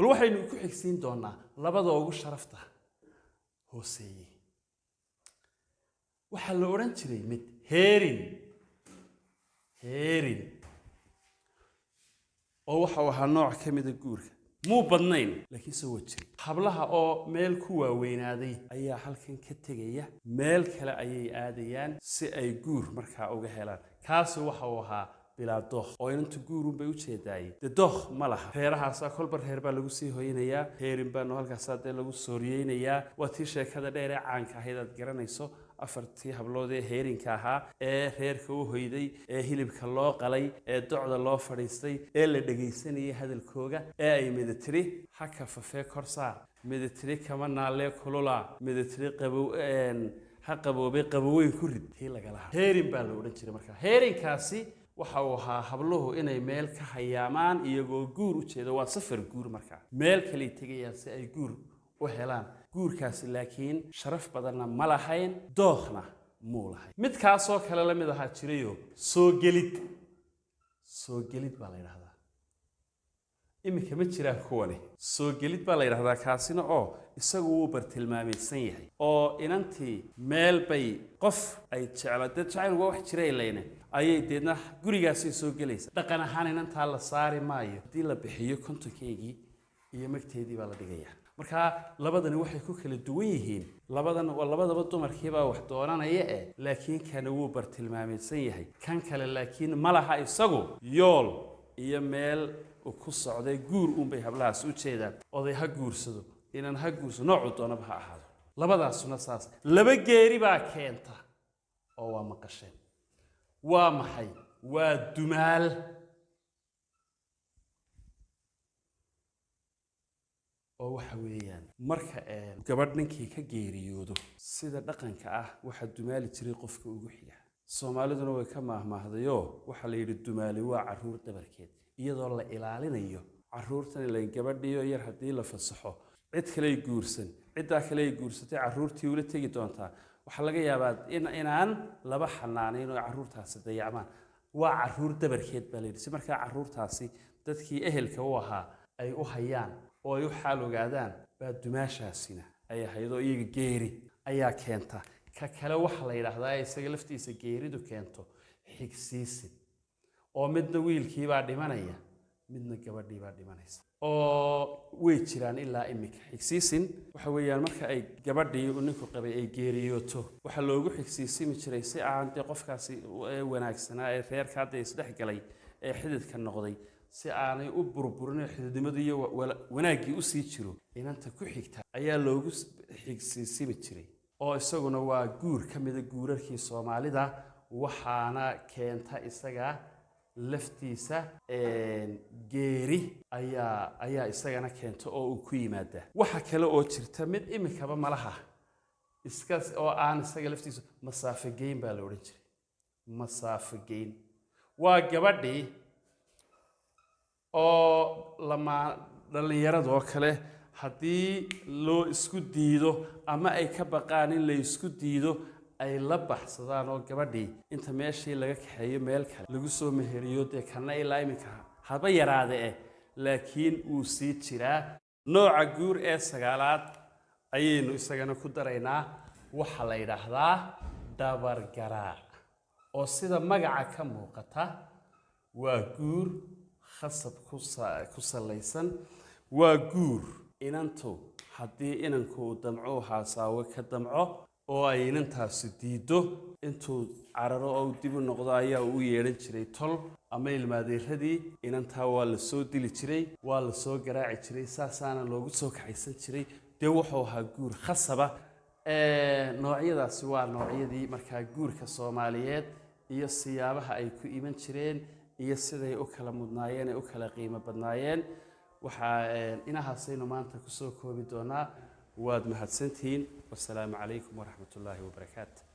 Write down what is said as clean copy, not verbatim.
bal waxaynu ku xigsiin doonaa labada ugu sharafta hooseeyay waxa la oran jiray mid heerin oo waxa uu ahaa nooc ka mid ah guurka muu badnayn laakiin soo wajin hablaha oo meel ku waaweynaaday ayaa halkan ka tegaya meel kale ayay aadayaan si ay guur markaa uga helaan kaas waxa uu ahaa bilaa dooq oo inta guurun bay u jeedaayay dooq ma laha reerahaas kolba reer baa lagu sii hooyinayaa heerin baa halkaas lagu sooriyeynayaa waa tii sheekada dheer ee caanka ahayd aad garanayso afartii hablood ee heerinka ahaa ee reerka u hoyday ee hilibka loo qalay ee docda loo fadhiistay ee la dhageysanayay hadalkooga ee ay midatiri haka fafee korsaa midatiri kama naalee kulula midatiri qabow ha qaboobay qaboweyn ku rid tii laga lahaa heerin baa la oran jiray markaa heerinkaasi waxa uu ahaa habluhu inay meel ka hayaamaan iyagoo guur u jeedo waa safar guur markaa meel kale tagayaan si ay guur u helaan guurkaasi laakiin sharaf badanna ma lahayn dooqna muu lahayn mid kaasoo kale la mid ahaa jirayo soo gelid baa la yidhaahdaa iminka ma jiraan kuwani soo gelid baa la yidhaahdaa kaasina oo isagu wuu bartilmaamaysan yahay oo inantii meel bay qof ay jeclaatay jacayl wax jiray leeyna ayay deedna gurigaasay soo gelaysa dhaqan ahaan inantaa la saari maayo hadii la bixiyo kontonkeygii iyo magteedii baa la dhigayaa marka labadani waxay ku kala duwan yihiin labadaba dumarkii baa wax doonanaya laakiin kan wuu bartilmaamaysan yahay kan kale laakiin ma laha isagu yool iyo meel ku socday guur bay hablahaas u jeedaan oday ha guursado inaan ha guurso nooc doonaba ha ahaado labadaasuna saas laba geeri baa keenta oo waa maqasheen waa maxay waa dumaal oo waxa weeyaan marka gabadh ninkii ka geeriyoodo sida dhaqanka ah waxa dumaali jiray qofka ugu xiga Soomaaliduna way ka maahmaahdayo waxa la yiri dumaali waa caruur dabarkeed iyadoo la ilaalinayo caruurtan la gabadhiyo yar hadii la fasaxo cid kale guursan cidda kale guursatay caruurtii ula tagi doontaa waxa laga yaabaa inaan laba xanaanayn oo caruurtaasi dayacmaan waa caruur dabarkeed baa la yiri si markaa caruurtaasi dadkii ehelka u ahaa ay u hayaan oo ay u xaal ogaadaan baa dumaashaasina ay haydo iyaga geeri ayaa keenta ka kale waxa la yiraahdaa isaga laftiisa geeridu keento xigsiisin oo midna wiilkii baa dhimanaya midna gabadhii baa dhimanaysa oo way jiraan ilaa imika xigsiisin waxa weeyaan marka ay gabadhii ninku qabay ay geeriyooto waxa loogu xigsiisimi jiray si aan qofkaasi wanaagsanaa ee reerka hadda isdhex galay ee xididka noqday si aanay u burburin xididnimadu iyo wanaagii u sii jiro inanta ku xigta ayaa loogu xigsiisimi jiray oo isaguna waa guur ka mid ah guurarkii Soomaalida waxaana keenta isaga laftiisa geeri ayaa isagana keento oo uu ku yimaada waxa kale oo jirta mid imikaba malaha iskaas oo aan isaga laftiisa masaafo geyn baa la oran jiray masaafo geyn waa gabadhii oo lama dhalinyarada oo kale hadii loo isku diido ama ay ka baqaan in la isku diido ay la baxsadaan oo gabadhii inta meeshii laga kaxeeyo meel kale lagu soo meheriyo kana ilaa imika haba yaraade laakiin uu sii jiraa nooca guur ee sagaalaad ayaynu isagana ku daraynaa waxa la yiraahdaa dabar garaac oo sida magaca ka muuqata waa guur khasab ku salaysan waa guur inantu hadii inanku damco haasaawo ka damco oo ay inantaasi diido intuu cararo oo dib u noqdo ayaa uu yeeran jiray tol ama ilmaadeeradii inantaa waa la soo dili jiray waa la soo garaaci jiray saasaana loogu soo kaxaysan jiray wuxuu ahaa guur khasaba noocyadaasi waa noocyadii markaa guurka Soomaaliyeed iyo siyaabaha ay ku iman jireen iyo siday u kala mudnaayeen ee u kala qiimo badnaayeen waxa inahaasaynu maanta ku soo koobi doonaa waad mahadsantiin wassalaamu calaykum waraxmatullaahi wabarakaatuh